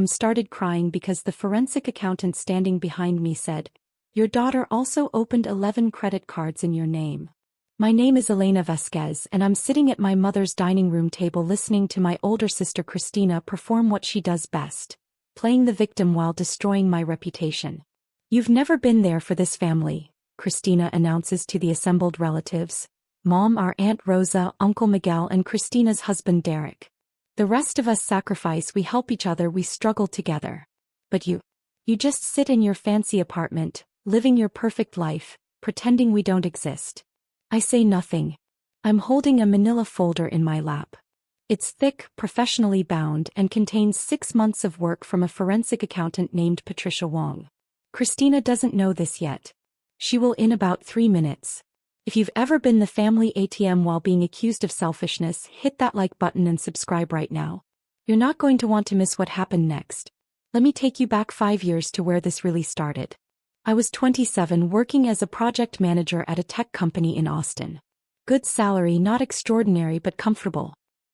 Started crying because the forensic accountant standing behind me said, "Your daughter also opened 11 credit cards in your name." My name is Elena Vasquez and I'm sitting at my mother's dining room table listening to my older sister Christina perform what she does best, playing the victim while destroying my reputation. "You've never been there for this family," Christina announces to the assembled relatives. Mom, our Aunt Rosa, Uncle Miguel and Christina's husband Derek. "The rest of us sacrifice, we help each other, we struggle together. But you just sit in your fancy apartment, living your perfect life, pretending we don't exist." I say nothing. I'm holding a manila folder in my lap. It's thick, professionally bound, and contains 6 months of work from a forensic accountant named Patricia Wong. Christina doesn't know this yet. She will in about 3 minutes. If you've ever been the family ATM while being accused of selfishness, hit that like button and subscribe right now. You're not going to want to miss what happened next. Let me take you back 5 years to where this really started. I was 27 working as a project manager at a tech company in Austin. Good salary, not extraordinary but comfortable.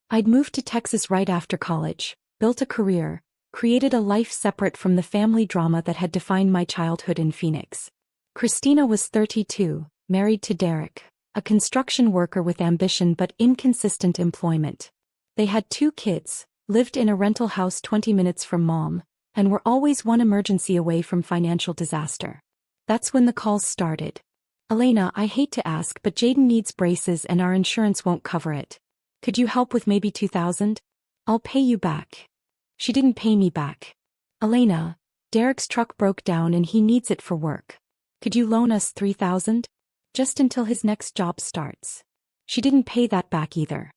I'd moved to Texas right after college, built a career, created a life separate from the family drama that had defined my childhood in Phoenix. Christina was 32, married to Derek, a construction worker with ambition but inconsistent employment. They had 2 kids, lived in a rental house 20 minutes from Mom, and were always one emergency away from financial disaster. That's when the calls started. "Elena, I hate to ask, but Jaden needs braces and our insurance won't cover it. Could you help with maybe $2,000? I'll pay you back." She didn't pay me back. "Elena, Derek's truck broke down and he needs it for work. Could you loan us $3,000? Just until his next job starts." She didn't pay that back either.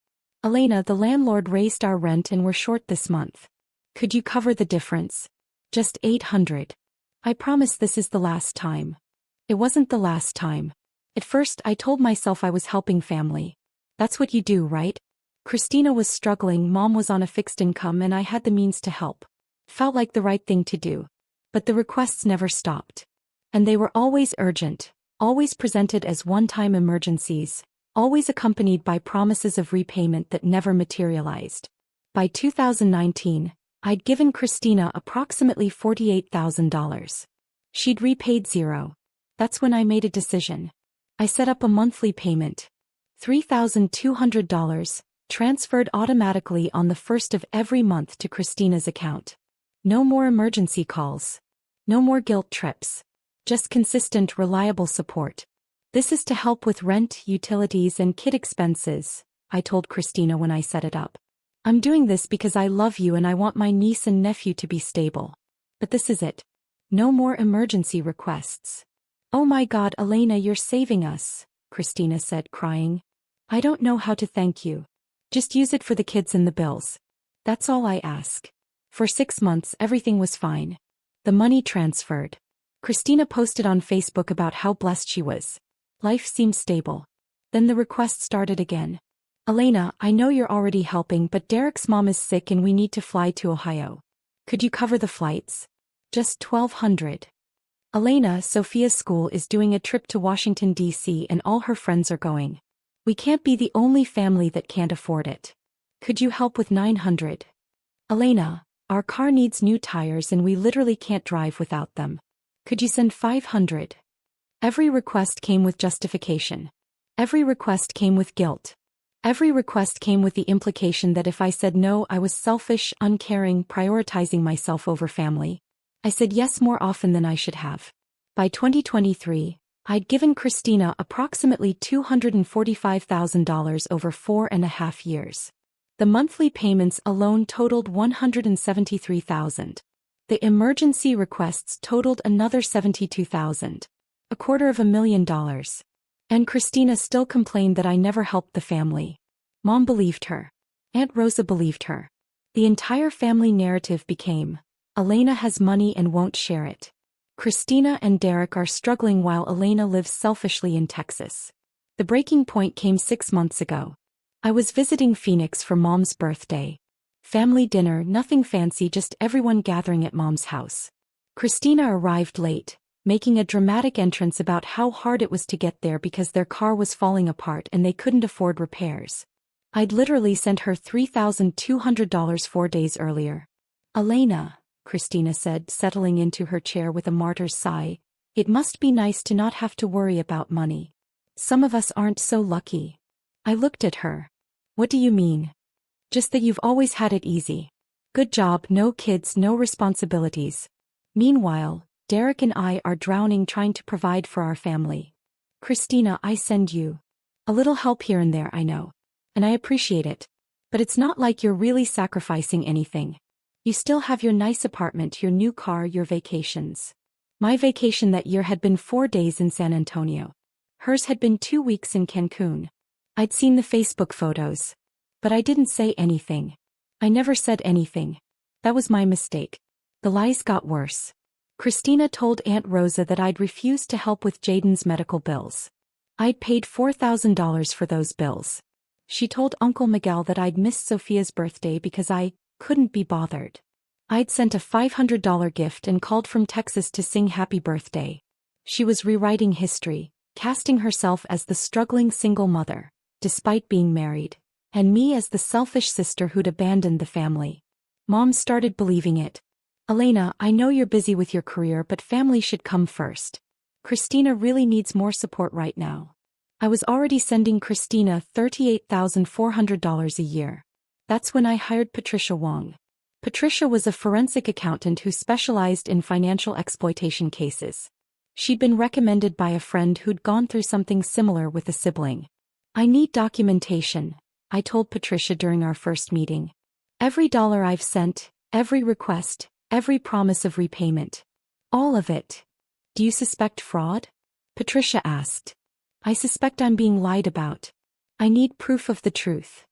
"Elena, the landlord raised our rent and we're short this month. Could you cover the difference? Just $800. I promise this is the last time." It wasn't the last time. At first I told myself I was helping family. That's what you do, right? Christina was struggling, Mom was on a fixed income and I had the means to help. Felt like the right thing to do. But the requests never stopped. And they were always urgent, always presented as one-time emergencies, always accompanied by promises of repayment that never materialized. By 2019, I'd given Christina approximately $48,000. She'd repaid zero. That's when I made a decision. I set up a monthly payment. $3,200, transferred automatically on the first of every month to Christina's account. No more emergency calls. No more guilt trips. Just consistent, reliable support. "This is to help with rent, utilities, and kid expenses," I told Christina when I set it up. "I'm doing this because I love you and I want my niece and nephew to be stable. But this is it. No more emergency requests." "Oh my God, Elena, you're saving us," Christina said, crying. "I don't know how to thank you. Just use it for the kids and the bills. That's all I ask." For 6 months everything was fine. The money transferred. Christina posted on Facebook about how blessed she was. Life seemed stable. Then the request started again. "Elena, I know you're already helping, but Derek's mom is sick and we need to fly to Ohio. Could you cover the flights? Just $1,200. Elena, Sophia's school is doing a trip to Washington, D.C. and all her friends are going. We can't be the only family that can't afford it. Could you help with $900? Elena, our car needs new tires and we literally can't drive without them. Could you send $500? Every request came with justification. Every request came with guilt. Every request came with the implication that if I said no, I was selfish, uncaring, prioritizing myself over family. I said yes more often than I should have. By 2023, I'd given Christina approximately $245,000 over 4.5 years. The monthly payments alone totaled $173,000. The emergency requests totaled another $72,000. $250,000. And Christina still complained that I never helped the family. Mom believed her. Aunt Rosa believed her. The entire family narrative became, Elena has money and won't share it. Christina and Derek are struggling while Elena lives selfishly in Texas. The breaking point came 6 months ago. I was visiting Phoenix for Mom's birthday. Family dinner, nothing fancy, just everyone gathering at Mom's house. Christina arrived late, making a dramatic entrance about how hard it was to get there because their car was falling apart and they couldn't afford repairs. I'd literally sent her $3,200 4 days earlier. Elena, Christina said, settling into her chair with a martyr's sigh. It must be nice to not have to worry about money. Some of us aren't so lucky. I looked at her. What do you mean? Just that you've always had it easy. Good job, no kids, no responsibilities. Meanwhile, Derek and I are drowning trying to provide for our family. Christina, I send you a little help here and there, I know. And I appreciate it. But it's not like you're really sacrificing anything. You still have your nice apartment, your new car, your vacations. My vacation that year had been 4 days in San Antonio. Hers had been 2 weeks in Cancun. I'd seen the Facebook photos. But I didn't say anything. I never said anything. That was my mistake. The lies got worse. Christina told Aunt Rosa that I'd refused to help with Jaden's medical bills. I'd paid $4,000 for those bills. She told Uncle Miguel that I'd missed Sophia's birthday because I couldn't be bothered. I'd sent a $500 gift and called from Texas to sing happy birthday. She was rewriting history, casting herself as the struggling single mother, despite being married, and me as the selfish sister who'd abandoned the family. Mom started believing it. Elena, I know you're busy with your career, but family should come first. Christina really needs more support right now. I was already sending Christina $38,400 a year. That's when I hired Patricia Wong. Patricia was a forensic accountant who specialized in financial exploitation cases. She'd been recommended by a friend who'd gone through something similar with a sibling. I need documentation, I told Patricia during our first meeting. Every dollar I've sent, every request, every promise of repayment. All of it. Do you suspect fraud? Patricia asked. I suspect I'm being lied about. I need proof of the truth.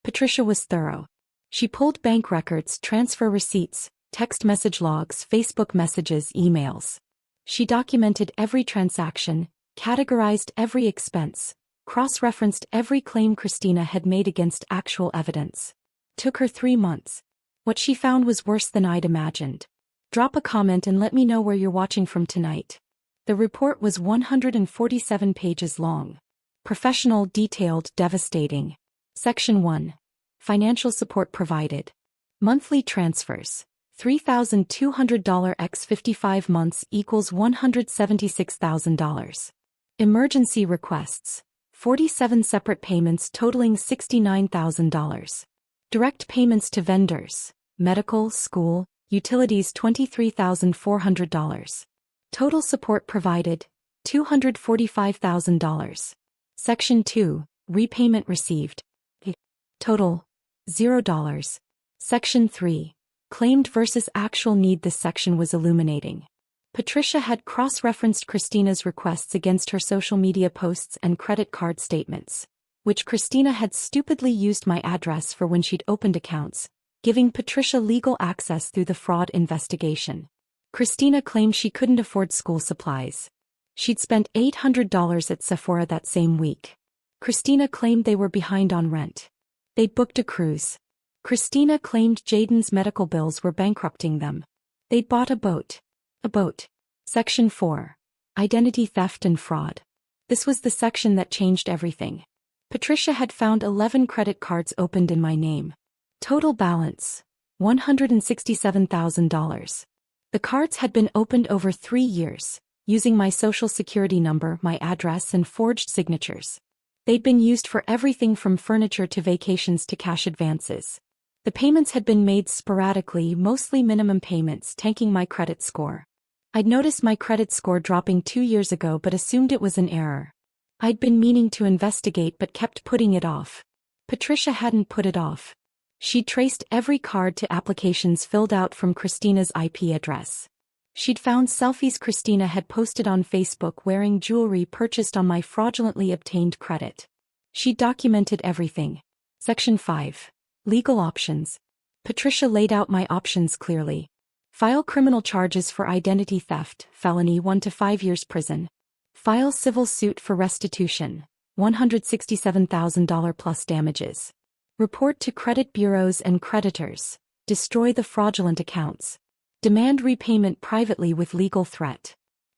Patricia was thorough. She pulled bank records, transfer receipts, text message logs, Facebook messages, emails. She documented every transaction, categorized every expense, cross-referenced every claim Christina had made against actual evidence. Took her 3 months. What she found was worse than I'd imagined. Drop a comment and let me know where you're watching from tonight. The report was 147 pages long. Professional, detailed, devastating. Section 1. Financial support provided. Monthly transfers. $3,200 x 55 months equals $176,000. Emergency requests. 47 separate payments totaling $69,000. Direct payments to vendors. Medical, school, utilities $23,400. Total support provided, $245,000. Section 2. Repayment received. Total, $0. Section 3. Claimed versus actual need. This section was illuminating. Patricia had cross-referenced Christina's requests against her social media posts and credit card statements, which Christina had stupidly used my address for when she'd opened accounts, giving Patricia legal access through the fraud investigation. Christina claimed she couldn't afford school supplies. She'd spent $800 at Sephora that same week. Christina claimed they were behind on rent. They'd booked a cruise. Christina claimed Jaden's medical bills were bankrupting them. They'd bought a boat. A boat. Section 4. Identity theft and fraud. This was the section that changed everything. Patricia had found 11 credit cards opened in my name. Total balance, $167,000. The cards had been opened over 3 years, using my social security number, my address, and forged signatures. They'd been used for everything from furniture to vacations to cash advances. The payments had been made sporadically, mostly minimum payments, tanking my credit score. I'd noticed my credit score dropping 2 years ago but assumed it was an error. I'd been meaning to investigate but kept putting it off. Patricia hadn't put it off. She'd traced every card to applications filled out from Christina's IP address. She'd found selfies Christina had posted on Facebook wearing jewelry purchased on my fraudulently obtained credit. She documented everything. Section 5. Legal options. Patricia laid out my options clearly. File criminal charges for identity theft, felony 1 to 5 years prison. File civil suit for restitution, $167,000 plus damages. Report to credit bureaus and creditors. Destroy the fraudulent accounts. Demand repayment privately with legal threat.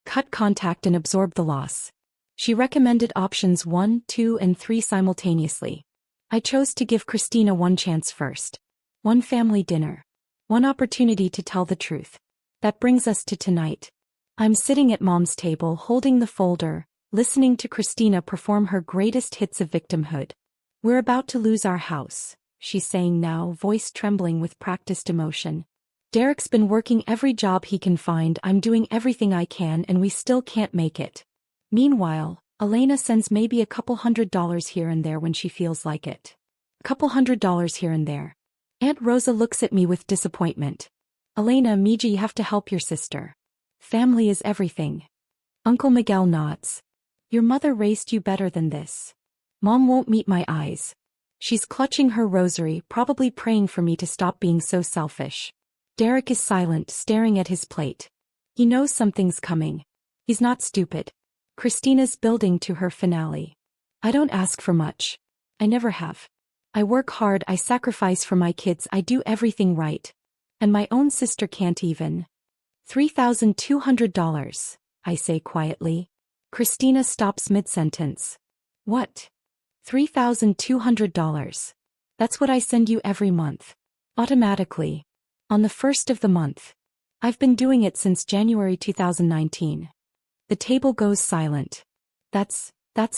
Cut contact and absorb the loss. She recommended options 1, 2, and 3 simultaneously. I chose to give Christina one chance first. One family dinner. One opportunity to tell the truth. That brings us to tonight. I'm sitting at Mom's table holding the folder, listening to Christina perform her greatest hits of victimhood. "We're about to lose our house," she's saying now, voice trembling with practiced emotion. "Derek's been working every job he can find, I'm doing everything I can, and we still can't make it." Meanwhile, Elena sends maybe a couple $100 here and there when she feels like it. A couple $100 here and there. Aunt Rosa looks at me with disappointment. "Elena, Miji, you have to help your sister. Family is everything." Uncle Miguel nods. "Your mother raised you better than this." Mom won't meet my eyes. She's clutching her rosary, probably praying for me to stop being so selfish. Derek is silent, staring at his plate. He knows something's coming. He's not stupid. Christina's building to her finale. "I don't ask for much. I never have. I work hard, I sacrifice for my kids, I do everything right. And my own sister can't even." $3,200, I say quietly. Christina stops mid-sentence. "What?" $3,200. "That's what I send you every month. Automatically. On the first of the month. I've been doing it since January 2019. The table goes silent. That's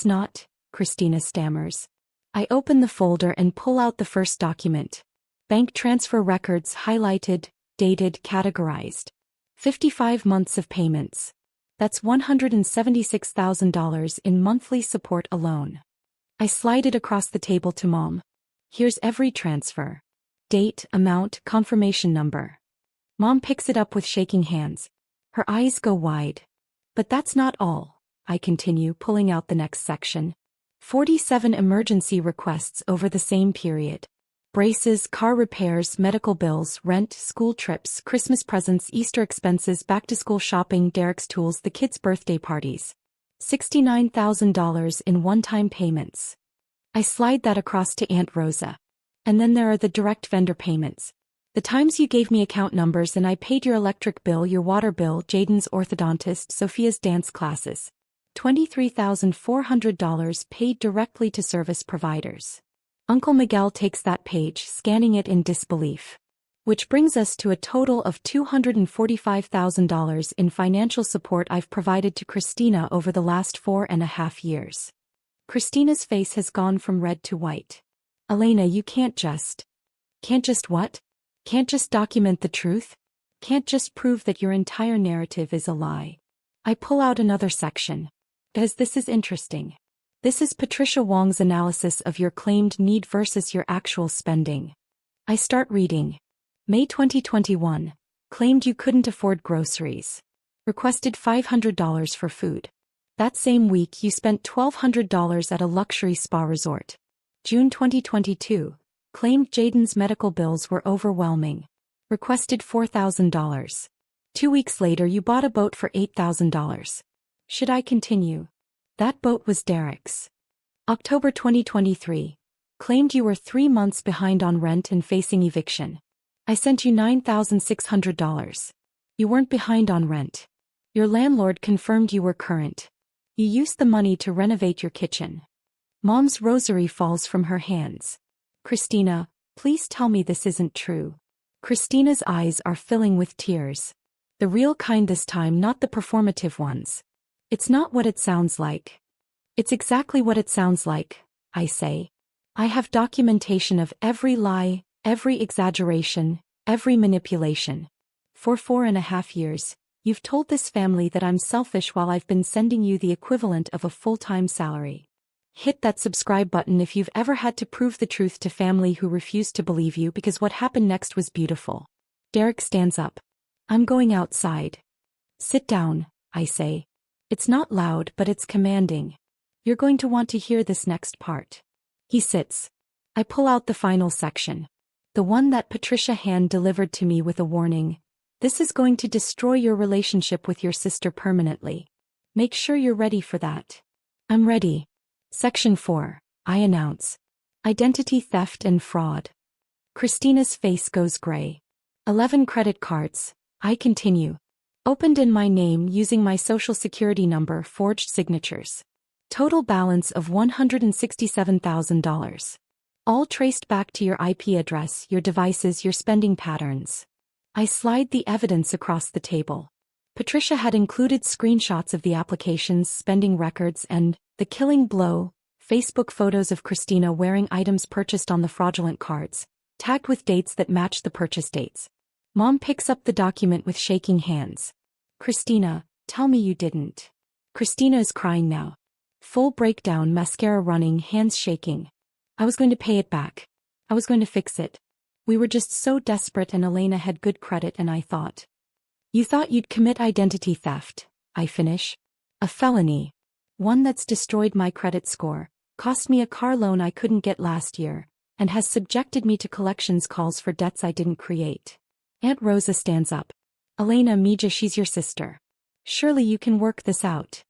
not," Christina stammers. I open the folder and pull out the first document. Bank transfer records highlighted, dated, categorized. 55 months of payments. That's $176,000 in monthly support alone. I slide it across the table to Mom. "Here's every transfer. Date, amount, confirmation number." Mom picks it up with shaking hands. Her eyes go wide. "But that's not all," I continue, pulling out the next section. 47 emergency requests over the same period. Braces, car repairs, medical bills, rent, school trips, Christmas presents, Easter expenses, back-to-school shopping, Derek's tools, the kids' birthday parties. $69,000 in one-time payments. I slide that across to Aunt Rosa. And then there are the direct vendor payments. The times you gave me account numbers and I paid your electric bill, your water bill, Jaden's orthodontist, Sophia's dance classes. $23,400 paid directly to service providers. Uncle Miguel takes that page, scanning it in disbelief. Which brings us to a total of $245,000 in financial support I've provided to Christina over the last 4.5 years. Christina's face has gone from red to white. "Elena, you can't just what? Can't just document the truth? Can't just prove that your entire narrative is a lie?" I pull out another section. Because this is interesting. This is Patricia Wong's analysis of your claimed need versus your actual spending. I start reading. May 2021. Claimed you couldn't afford groceries. Requested $500 for food. That same week you spent $1,200 at a luxury spa resort. June 2022. Claimed Jaden's medical bills were overwhelming. Requested $4,000. 2 weeks later you bought a boat for $8,000. Should I continue? That boat was Derek's. October 2023. Claimed you were 3 months behind on rent and facing eviction. I sent you $9,600. You weren't behind on rent. Your landlord confirmed you were current. You used the money to renovate your kitchen. Mom's rosary falls from her hands. Christina, please tell me this isn't true. Christina's eyes are filling with tears. The real kind this time, not the performative ones. It's not what it sounds like. It's exactly what it sounds like, I say. I have documentation of every lie, every exaggeration, every manipulation. For 4.5 years, you've told this family that I'm selfish while I've been sending you the equivalent of a full-time salary. Hit that subscribe button if you've ever had to prove the truth to family who refused to believe you, because what happened next was beautiful. Derek stands up. I'm going outside. Sit down, I say. It's not loud, but it's commanding. You're going to want to hear this next part. He sits. I pull out the final section. The one that Patricia hand-delivered to me with a warning. This is going to destroy your relationship with your sister permanently. Make sure you're ready for that. I'm ready. Section 4, I announce. Identity theft and fraud. Christina's face goes gray. 11 credit cards, I continue. Opened in my name using my social security number, forged signatures. Total balance of $167,000. All traced back to your IP address, your devices, your spending patterns. I slide the evidence across the table. Patricia had included screenshots of the applications, spending records, and, the killing blow, Facebook photos of Christina wearing items purchased on the fraudulent cards, tagged with dates that matched the purchase dates. Mom picks up the document with shaking hands. Christina, tell me you didn't. Christina is crying now. Full breakdown, mascara running, hands shaking. I was going to pay it back. I was going to fix it. We were just so desperate, and Elena had good credit, and I thought. You thought you'd commit identity theft, I finish. A felony. One that's destroyed my credit score, cost me a car loan I couldn't get last year, and has subjected me to collections calls for debts I didn't create. Aunt Rosa stands up. Elena Mija, she's your sister. Surely you can work this out.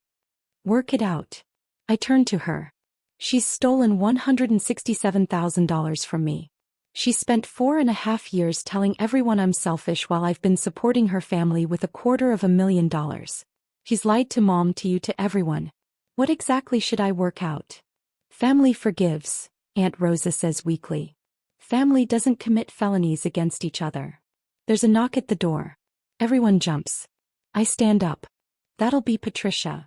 Work it out. I turn to her. She's stolen $167,000 from me. She spent 4.5 years telling everyone I'm selfish while I've been supporting her family with $250,000. She's lied to Mom, to you, to everyone. What exactly should I work out? Family forgives, Aunt Rosa says weakly. Family doesn't commit felonies against each other. There's a knock at the door. Everyone jumps. I stand up. That'll be Patricia.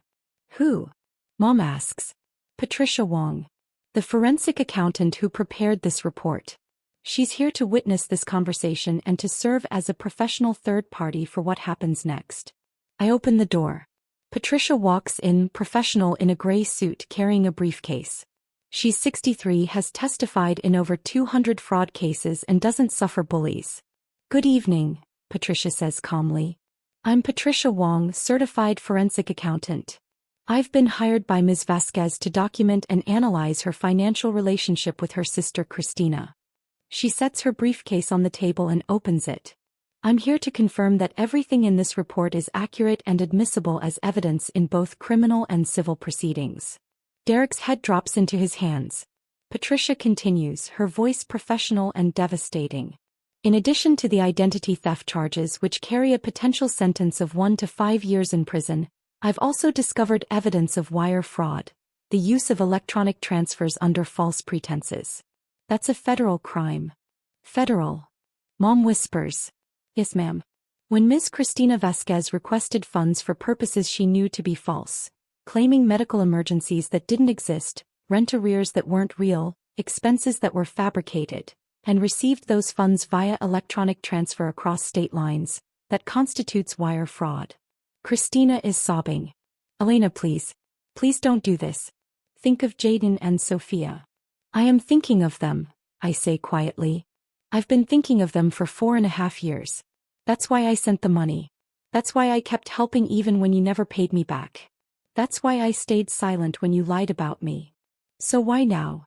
Who? Mom asks. Patricia Wong. The forensic accountant who prepared this report. She's here to witness this conversation and to serve as a professional third party for what happens next. I open the door. Patricia walks in, professional, in a gray suit, carrying a briefcase. She's 63, has testified in over 200 fraud cases, and doesn't suffer bullies. Good evening, Patricia says calmly. I'm Patricia Wong, certified forensic accountant. I've been hired by Ms. Vasquez to document and analyze her financial relationship with her sister Christina. She sets her briefcase on the table and opens it. I'm here to confirm that everything in this report is accurate and admissible as evidence in both criminal and civil proceedings. Derek's head drops into his hands. Patricia continues, her voice professional and devastating. In addition to the identity theft charges, which carry a potential sentence of 1 to 5 years in prison, I've also discovered evidence of wire fraud, the use of electronic transfers under false pretenses. That's a federal crime. Federal. Mom whispers. Yes, ma'am. When Ms. Christina Vasquez requested funds for purposes she knew to be false, claiming medical emergencies that didn't exist, rent arrears that weren't real, expenses that were fabricated, and received those funds via electronic transfer across state lines, that constitutes wire fraud. Christina is sobbing. Elena, please. Please don't do this. Think of Jaden and Sophia. I am thinking of them, I say quietly. I've been thinking of them for 4.5 years. That's why I sent the money. That's why I kept helping even when you never paid me back. That's why I stayed silent when you lied about me. So why now?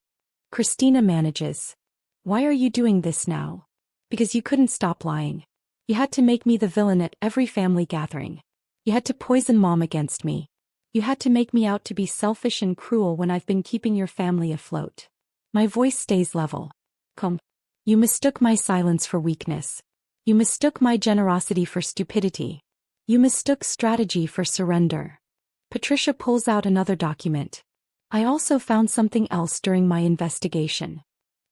Christina manages. Why are you doing this now? Because you couldn't stop lying. You had to make me the villain at every family gathering. You had to poison Mom against me. You had to make me out to be selfish and cruel when I've been keeping your family afloat. My voice stays level. Come. You mistook my silence for weakness. You mistook my generosity for stupidity. You mistook strategy for surrender. Patricia pulls out another document. I also found something else during my investigation.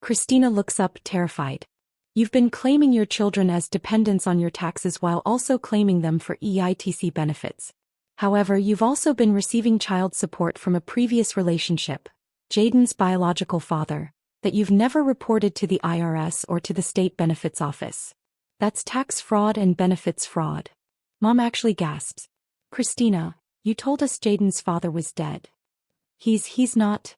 Christina looks up, terrified. You've been claiming your children as dependents on your taxes while also claiming them for EITC benefits. However, you've also been receiving child support from a previous relationship, Jaden's biological father, that you've never reported to the IRS or to the state benefits office. That's tax fraud and benefits fraud. Mom actually gasps. Christina, you told us Jaden's father was dead. He's not.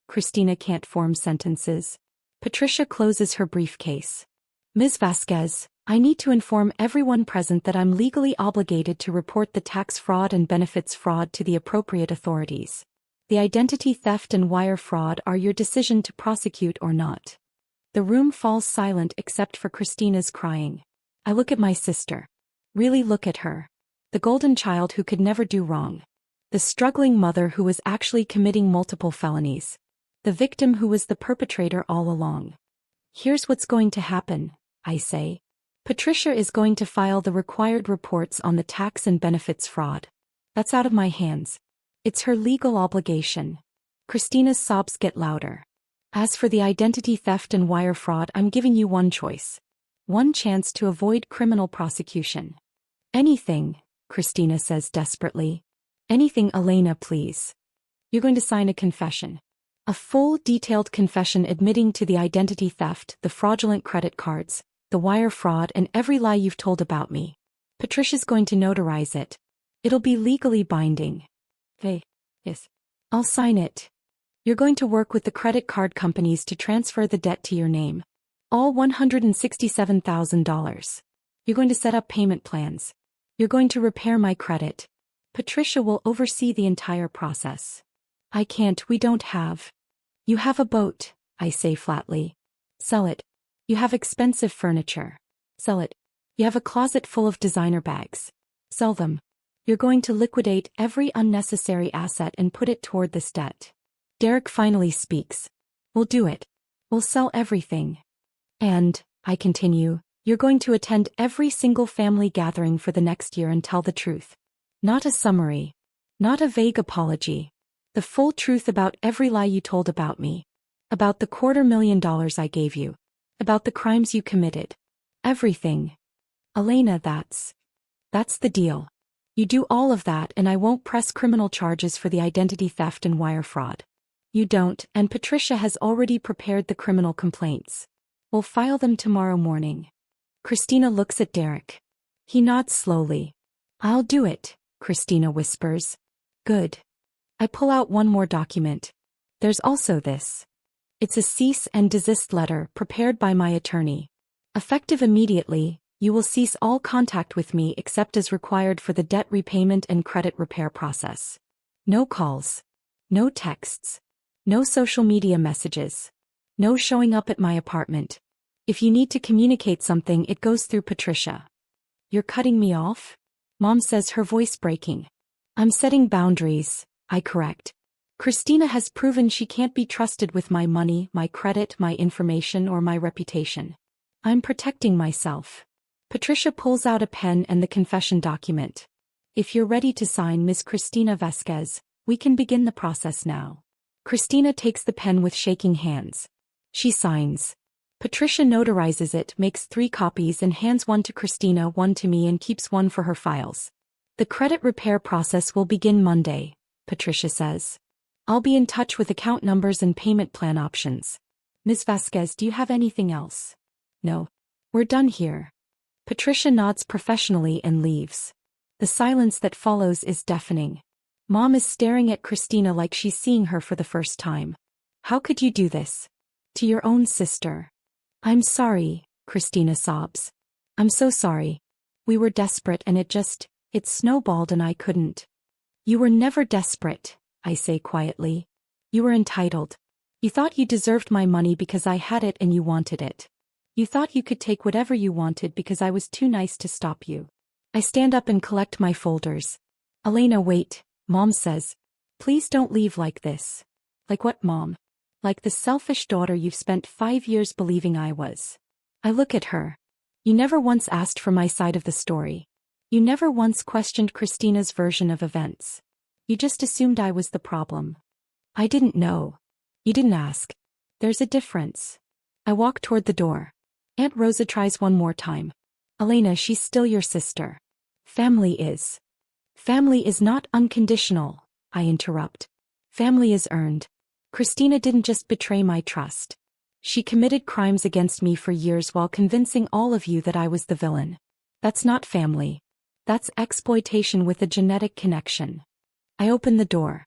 Christina can't form sentences. Patricia closes her briefcase. Ms. Vasquez, I need to inform everyone present that I'm legally obligated to report the tax fraud and benefits fraud to the appropriate authorities. The identity theft and wire fraud are your decision to prosecute or not. The room falls silent except for Christina's crying. I look at my sister. Really look at her. The golden child who could never do wrong. The struggling mother who was actually committing multiple felonies. The victim who was the perpetrator all along. Here's what's going to happen, I say. Patricia is going to file the required reports on the tax and benefits fraud. That's out of my hands. It's her legal obligation. Christina's sobs get louder. As for the identity theft and wire fraud, I'm giving you one choice. One chance to avoid criminal prosecution. Anything, Christina says desperately. Anything, Elena, please. You're going to sign a confession. A full, detailed confession admitting to the identity theft, the fraudulent credit cards, the wire fraud, and every lie you've told about me. Patricia's going to notarize it. It'll be legally binding. Hey. Yes. I'll sign it. You're going to work with the credit card companies to transfer the debt to your name. All $167,000. You're going to set up payment plans. You're going to repair my credit. Patricia will oversee the entire process. I can't, we don't have. You have a boat, I say flatly. Sell it. You have expensive furniture. Sell it. You have a closet full of designer bags. Sell them. You're going to liquidate every unnecessary asset and put it toward this debt. Derek finally speaks. We'll do it. We'll sell everything. And, I continue, you're going to attend every single family gathering for the next year and tell the truth. Not a summary. Not a vague apology. The full truth about every lie you told about me. About the $250,000 I gave you. About the crimes you committed. Everything. Elena, that's the deal. You do all of that and I won't press criminal charges for the identity theft and wire fraud. You don't, and Patricia has already prepared the criminal complaints. We'll file them tomorrow morning. Christina looks at Derek. He nods slowly. I'll do it, Christina whispers. Good. I pull out one more document. There's also this. It's a cease and desist letter prepared by my attorney. Effective immediately, you will cease all contact with me except as required for the debt repayment and credit repair process. No calls. No texts. No social media messages. No showing up at my apartment. If you need to communicate something, it goes through Patricia. You're cutting me off? Mom says, her voice breaking. I'm setting boundaries, I correct. Christina has proven she can't be trusted with my money, my credit, my information, or my reputation. I'm protecting myself. Patricia pulls out a pen and the confession document. If you're ready to sign, Miss Cristina Vasquez, we can begin the process now. Christina takes the pen with shaking hands. She signs. Patricia notarizes it, makes 3 copies and hands one to Christina, one to me, and keeps one for her files. The credit repair process will begin Monday, Patricia says. I'll be in touch with account numbers and payment plan options. Ms. Vasquez, do you have anything else? No. We're done here. Patricia nods professionally and leaves. The silence that follows is deafening. Mom is staring at Christina like she's seeing her for the first time. How could you do this? To your own sister. I'm sorry, Christina sobs. I'm so sorry. We were desperate and it snowballed and I couldn't. You were never desperate, I say quietly. You were entitled. You thought you deserved my money because I had it and you wanted it. You thought you could take whatever you wanted because I was too nice to stop you. I stand up and collect my folders. Elena, wait, Mom says. Please don't leave like this. Like what, Mom? Like the selfish daughter you've spent 5 years believing I was. I look at her. You never once asked for my side of the story. You never once questioned Christina's version of events. You just assumed I was the problem. I didn't know. You didn't ask. There's a difference. I walk toward the door. Aunt Rosa tries one more time. Elena, she's still your sister. Family is. Family is not unconditional, I interrupt. Family is earned. Christina didn't just betray my trust. She committed crimes against me for years while convincing all of you that I was the villain. That's not family. That's exploitation with a genetic connection. I open the door.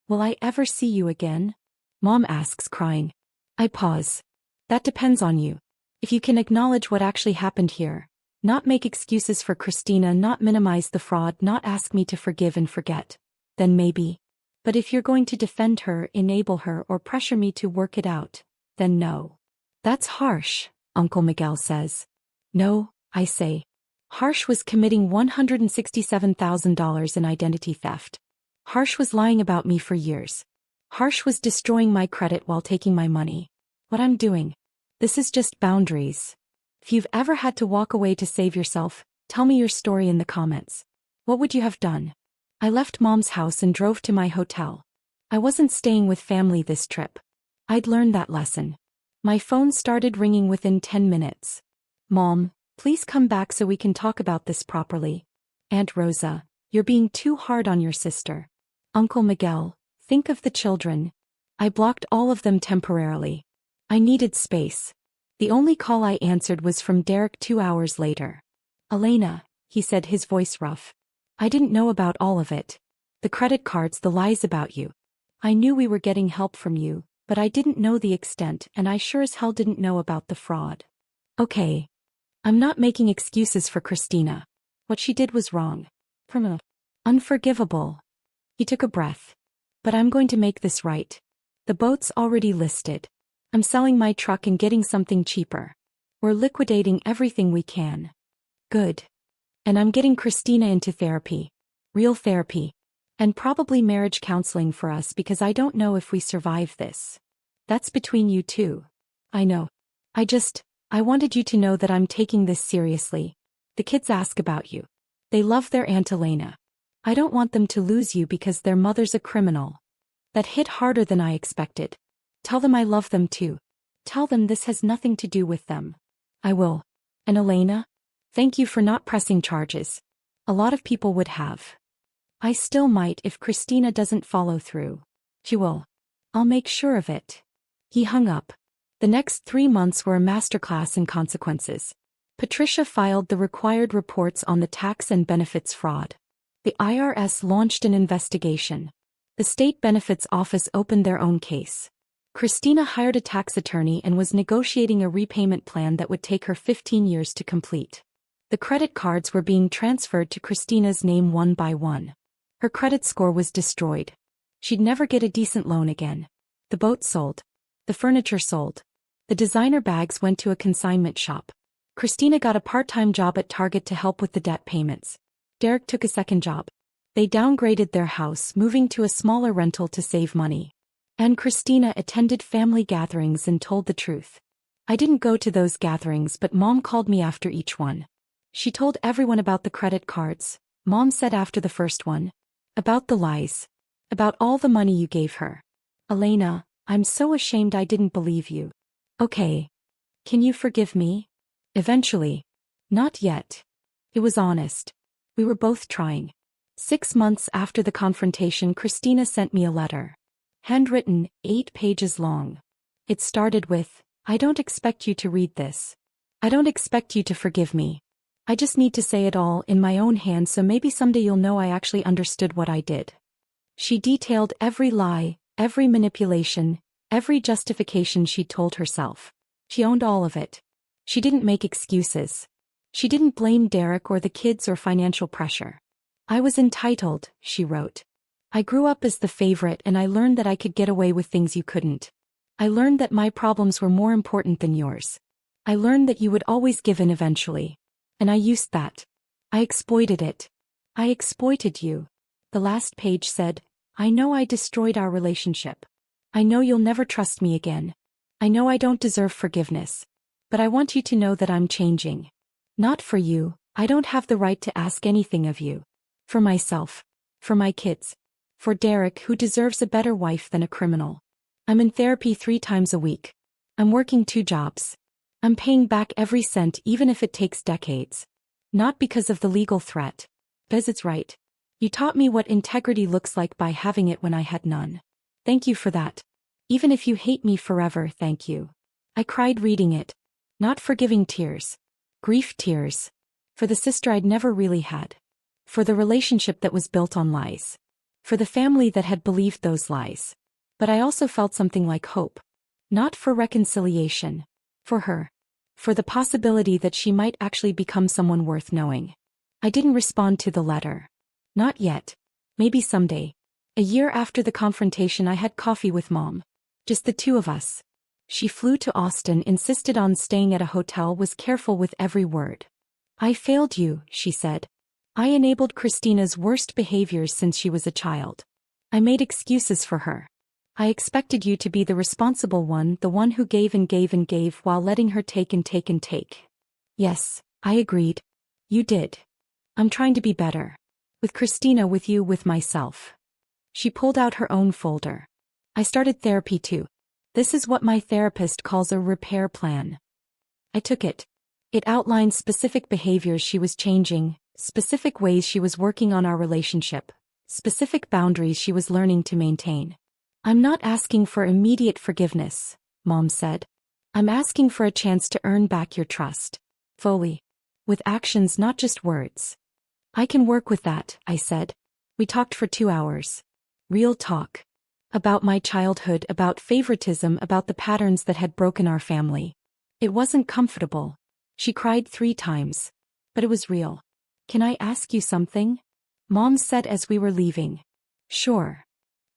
Will I ever see you again? Mom asks, crying. I pause. That depends on you. If you can acknowledge what actually happened here, not make excuses for Christina, not minimize the fraud, not ask me to forgive and forget, then maybe. But if you're going to defend her, enable her, or pressure me to work it out, then no. That's harsh, Uncle Miguel says. No, I say. Harsh was committing $167,000 in identity theft. Harsh was lying about me for years. Harsh was destroying my credit while taking my money. What I'm doing. This is just boundaries. If you've ever had to walk away to save yourself, tell me your story in the comments. What would you have done? I left Mom's house and drove to my hotel. I wasn't staying with family this trip. I'd learned that lesson. My phone started ringing within 10 minutes. Mom, please come back so we can talk about this properly. Aunt Rosa, you're being too hard on your sister. Uncle Miguel, think of the children. I blocked all of them temporarily. I needed space. The only call I answered was from Derek 2 hours later. Elena, he said, his voice rough. I didn't know about all of it. The credit cards, the lies about you. I knew we were getting help from you, but I didn't know the extent, and I sure as hell didn't know about the fraud. Okay. I'm not making excuses for Christina. What she did was wrong. Criminal. Unforgivable. He took a breath. But I'm going to make this right. The boat's already listed. I'm selling my truck and getting something cheaper. We're liquidating everything we can. Good. And I'm getting Christina into therapy. Real therapy. And probably marriage counseling for us because I don't know if we survive this. That's between you two. I know. I wanted you to know that I'm taking this seriously. The kids ask about you. They love their Aunt Elena. I don't want them to lose you because their mother's a criminal. That hit harder than I expected. Tell them I love them too. Tell them this has nothing to do with them. I will. And Elena? Thank you for not pressing charges. A lot of people would have. I still might if Christina doesn't follow through. She will. I'll make sure of it. He hung up. The next 3 months were a masterclass in consequences. Patricia filed the required reports on the tax and benefits fraud. The IRS launched an investigation. The State Benefits Office opened their own case. Christina hired a tax attorney and was negotiating a repayment plan that would take her 15 years to complete. The credit cards were being transferred to Christina's name one by one. Her credit score was destroyed. She'd never get a decent loan again. The boat sold. The furniture sold. The designer bags went to a consignment shop. Christina got a part-time job at Target to help with the debt payments. Derek took a second job. They downgraded their house, moving to a smaller rental to save money. And Christina attended family gatherings and told the truth. I didn't go to those gatherings, but Mom called me after each one. She told everyone about the credit cards. Mom said after the first one. About the lies. About all the money you gave her. Elena, I'm so ashamed I didn't believe you. Okay. Can you forgive me? Eventually. Not yet. It was honest. We were both trying. 6 months after the confrontation, Christina sent me a letter. Handwritten, 8 pages long. It started with, I don't expect you to read this. I don't expect you to forgive me. I just need to say it all in my own hand so maybe someday you'll know I actually understood what I did. She detailed every lie, every manipulation, every justification she'd told herself. She owned all of it. She didn't make excuses. She didn't blame Derek or the kids or financial pressure. I was entitled, she wrote. I grew up as the favorite and I learned that I could get away with things you couldn't. I learned that my problems were more important than yours. I learned that you would always give in eventually. And I used that. I exploited it. I exploited you. The last page said, I know I destroyed our relationship. I know you'll never trust me again. I know I don't deserve forgiveness. But I want you to know that I'm changing. Not for you, I don't have the right to ask anything of you. For myself. For my kids. For Derek, who deserves a better wife than a criminal. I'm in therapy 3 times a week. I'm working 2 jobs. I'm paying back every cent even if it takes decades. Not because of the legal threat. Because it's right. You taught me what integrity looks like by having it when I had none. Thank you for that. Even if you hate me forever, thank you. I cried reading it. Not forgiving tears. Grief tears. For the sister I'd never really had. For the relationship that was built on lies. For the family that had believed those lies. But I also felt something like hope. Not for reconciliation. For her. For the possibility that she might actually become someone worth knowing. I didn't respond to the letter. Not yet. Maybe someday. A year after the confrontation I had coffee with Mom. Just the 2 of us. She flew to Austin, insisted on staying at a hotel, was careful with every word. I failed you, she said. I enabled Christina's worst behaviors since she was a child. I made excuses for her. I expected you to be the responsible one, the one who gave and gave and gave while letting her take and take and take. Yes, I agreed. You did. I'm trying to be better. With Christina, with you, with myself. She pulled out her own folder. I started therapy too. This is what my therapist calls a repair plan. I took it. It outlined specific behaviors she was changing, specific ways she was working on our relationship, specific boundaries she was learning to maintain. "I'm not asking for immediate forgiveness," Mom said. "I'm asking for a chance to earn back your trust. Fully. With actions, not just words." "I can work with that," I said. We talked for 2 hours. Real talk. About my childhood, about favoritism, about the patterns that had broken our family. It wasn't comfortable. She cried 3 times. But it was real. "Can I ask you something?" Mom said as we were leaving. "Sure.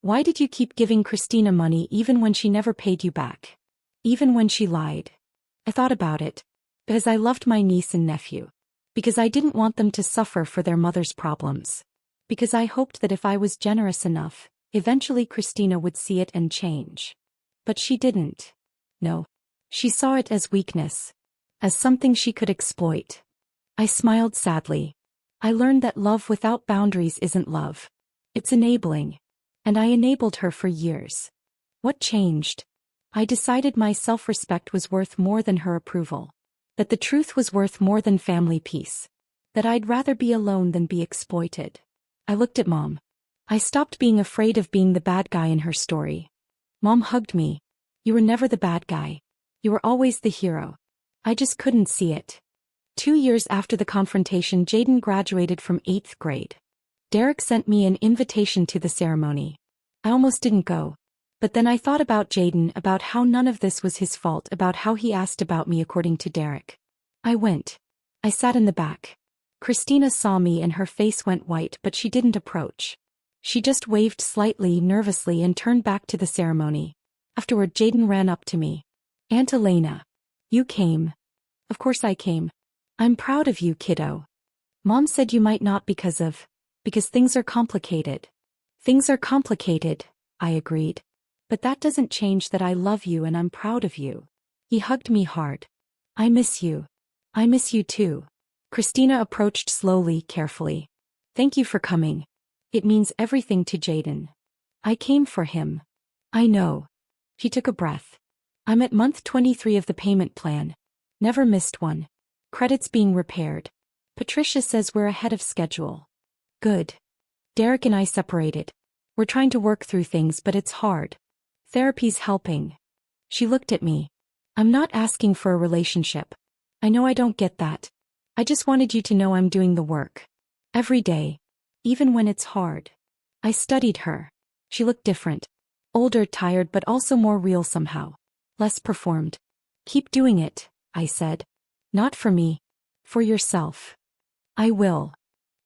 Why did you keep giving Christina money even when she never paid you back? Even when she lied?" I thought about it. Because I loved my niece and nephew. Because I didn't want them to suffer for their mother's problems. Because I hoped that if I was generous enough, eventually Christina would see it and change. But she didn't. No. She saw it as weakness. As something she could exploit. I smiled sadly. I learned that love without boundaries isn't love. It's enabling. And I enabled her for years. What changed? I decided my self-respect was worth more than her approval. That the truth was worth more than family peace. That I'd rather be alone than be exploited. I looked at Mom. I stopped being afraid of being the bad guy in her story. Mom hugged me. "You were never the bad guy. You were always the hero." I just couldn't see it. 2 years after the confrontation, Jaden graduated from 8th grade. Derek sent me an invitation to the ceremony. I almost didn't go. But then I thought about Jaden, about how none of this was his fault, about how he asked about me according to Derek. I went. I sat in the back. Christina saw me and her face went white, but she didn't approach. She just waved slightly, nervously, and turned back to the ceremony. Afterward, Jaden ran up to me. "Aunt Elena. You came." "Of course I came. I'm proud of you, kiddo." "Mom said you might not because things are complicated." "Things are complicated," I agreed. "But that doesn't change that I love you and I'm proud of you." He hugged me hard. "I miss you." "I miss you too." Christina approached slowly, carefully. "Thank you for coming. It means everything to Jaden." "I came for him." "I know." She took a breath. "I'm at month 23 of the payment plan. Never missed one. Credits being repaired. Patricia says we're ahead of schedule." "Good." "Derek and I separated. We're trying to work through things, but it's hard. Therapy's helping." She looked at me. "I'm not asking for a relationship. I know I don't get that. I just wanted you to know I'm doing the work. Every day. Even when it's hard." I studied her. She looked different. Older, tired, but also more real somehow. Less performed. "Keep doing it," I said. "Not for me. For yourself." "I will."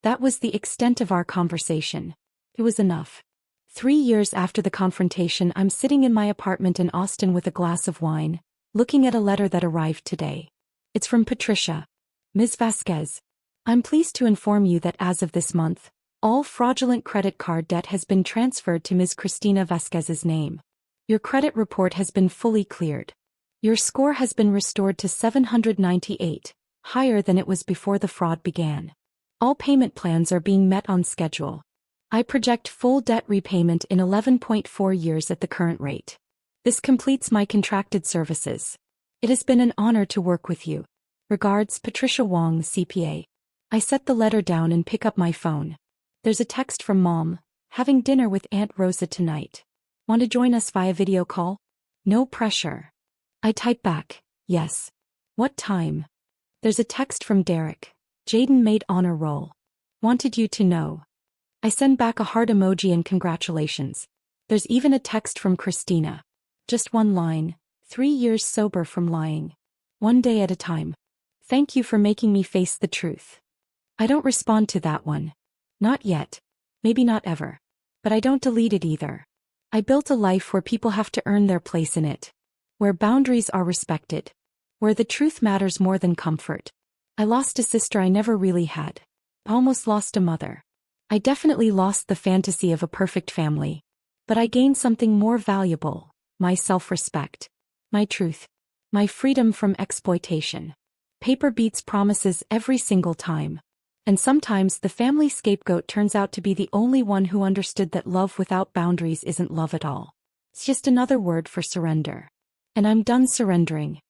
That was the extent of our conversation. It was enough. 3 years after the confrontation, I'm sitting in my apartment in Austin with a glass of wine, looking at a letter that arrived today. It's from Patricia. "Ms. Vasquez. I'm pleased to inform you that as of this month, all fraudulent credit card debt has been transferred to Ms. Christina Vasquez's name. Your credit report has been fully cleared. Your score has been restored to 798, higher than it was before the fraud began. All payment plans are being met on schedule. I project full debt repayment in 11.4 years at the current rate. This completes my contracted services. It has been an honor to work with you. Regards, Patricia Wong, CPA." I set the letter down and pick up my phone. There's a text from Mom. "Having dinner with Aunt Rosa tonight. Want to join us via video call? No pressure." I type back, "Yes. What time?" There's a text from Derek. "Jaden made honor roll. Wanted you to know." I send back a heart emoji and congratulations. There's even a text from Christina. Just one line. 3 years sober from lying. One day at a time. Thank you for making me face the truth. I don't respond to that one. Not yet. Maybe not ever. But I don't delete it either. I built a life where people have to earn their place in it. Where boundaries are respected. Where the truth matters more than comfort. I lost a sister I never really had. I almost lost a mother. I definitely lost the fantasy of a perfect family. But I gained something more valuable, my self-respect. My truth. My freedom from exploitation. Paper beats promises every single time. And sometimes the family scapegoat turns out to be the only one who understood that love without boundaries isn't love at all. It's just another word for surrender. And I'm done surrendering.